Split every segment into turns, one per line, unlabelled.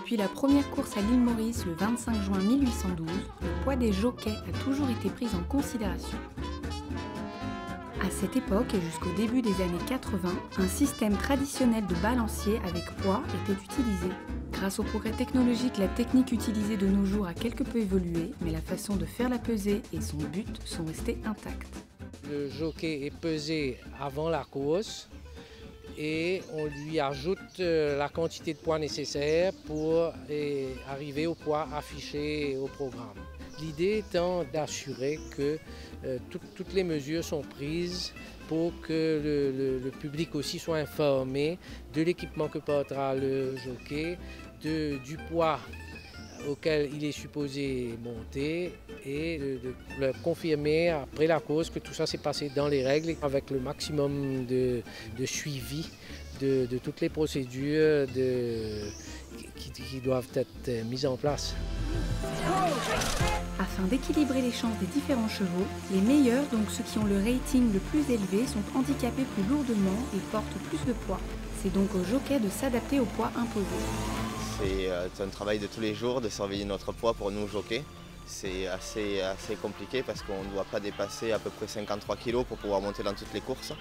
Depuis la première course à l'île Maurice le 25 juin 1812, le poids des jockeys a toujours été pris en considération. À cette époque et jusqu'au début des années 80, un système traditionnel de balancier avec poids était utilisé. Grâce au progrès technologique, la technique utilisée de nos jours a quelque peu évolué, mais la façon de faire la pesée et son but sont restés intacts.
Le jockey est pesé avant la course et on lui ajoute la quantité de poids nécessaire pour arriver au poids affiché au programme. L'idée étant d'assurer que toutes les mesures sont prises pour que le public aussi soit informé de l'équipement que portera le jockey, du poids auquel il est supposé monter et de le confirmer après la course que tout ça s'est passé dans les règles avec le maximum de suivi de toutes les procédures qui doivent être mises en place.
Afin d'équilibrer les chances des différents chevaux, les meilleurs, donc ceux qui ont le rating le plus élevé, sont handicapés plus lourdement et portent plus de poids. C'est donc au jockey de s'adapter au poids imposé.
C'est un travail de tous les jours de surveiller notre poids pour nous jockeys. C'est assez compliqué parce qu'on ne doit pas dépasser à peu près 53 kg pour pouvoir monter dans toutes les courses.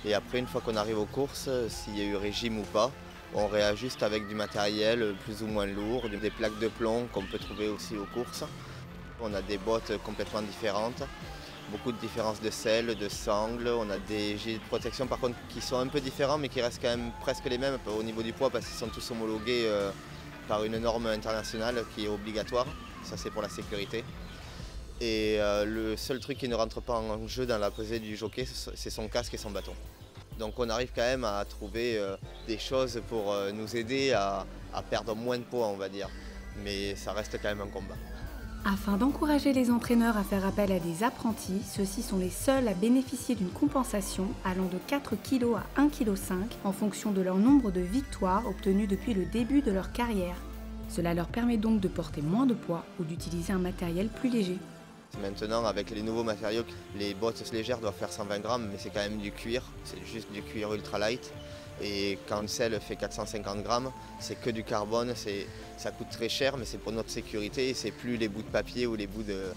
Et après, une fois qu'on arrive aux courses, s'il y a eu régime ou pas, on réajuste avec du matériel plus ou moins lourd, des plaques de plomb qu'on peut trouver aussi aux courses. On a des bottes complètement différentes, beaucoup de différences de selle, de sangles. On a des gilets de protection par contre qui sont un peu différents mais qui restent quand même presque les mêmes au niveau du poids parce qu'ils sont tous homologués par une norme internationale qui est obligatoire. Ça c'est pour la sécurité. Et le seul truc qui ne rentre pas en jeu dans la pesée du jockey, c'est son casque et son bâton. Donc on arrive quand même à trouver des choses pour nous aider à perdre moins de poids on va dire. Mais ça reste quand même un combat.
Afin d'encourager les entraîneurs à faire appel à des apprentis, ceux-ci sont les seuls à bénéficier d'une compensation allant de 4 kg à 1,5 kg en fonction de leur nombre de victoires obtenues depuis le début de leur carrière. Cela leur permet donc de porter moins de poids ou d'utiliser un matériel plus léger.
Maintenant, avec les nouveaux matériaux, les bottes légères doivent faire 120 grammes, mais c'est quand même du cuir, c'est juste du cuir ultra light. Et quand celle fait 450 grammes, c'est que du carbone, ça coûte très cher, mais c'est pour notre sécurité. C'est plus les bouts de papier ou les bouts de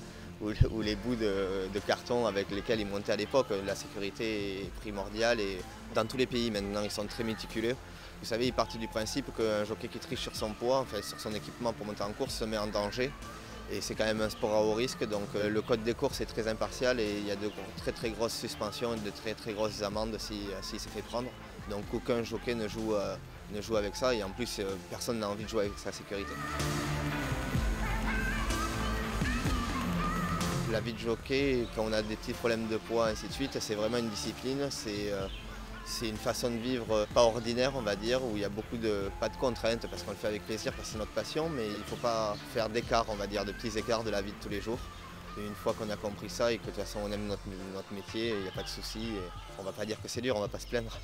carton avec lesquels ils montaient à l'époque. La sécurité est primordiale et dans tous les pays maintenant, ils sont très méticuleux. Vous savez, ils partent du principe qu'un jockey qui triche sur son poids, enfin sur son équipement pour monter en course, se met en danger. Et c'est quand même un sport à haut risque, donc le code des courses est très impartial et il y a de très grosses suspensions et de très grosses amendes s'il se fait prendre. Donc aucun jockey ne joue avec ça et en plus personne n'a envie de jouer avec sa sécurité. La vie de jockey, quand on a des petits problèmes de poids, ainsi de suite, c'est vraiment une discipline. C'est une façon de vivre pas ordinaire, on va dire, où il y a pas de contraintes parce qu'on le fait avec plaisir, parce que c'est notre passion, mais il ne faut pas faire d'écart, on va dire, de petits écarts de la vie de tous les jours. Et une fois qu'on a compris ça et que de toute façon on aime notre métier, il n'y a pas de souci. On ne va pas dire que c'est dur, on ne va pas se plaindre.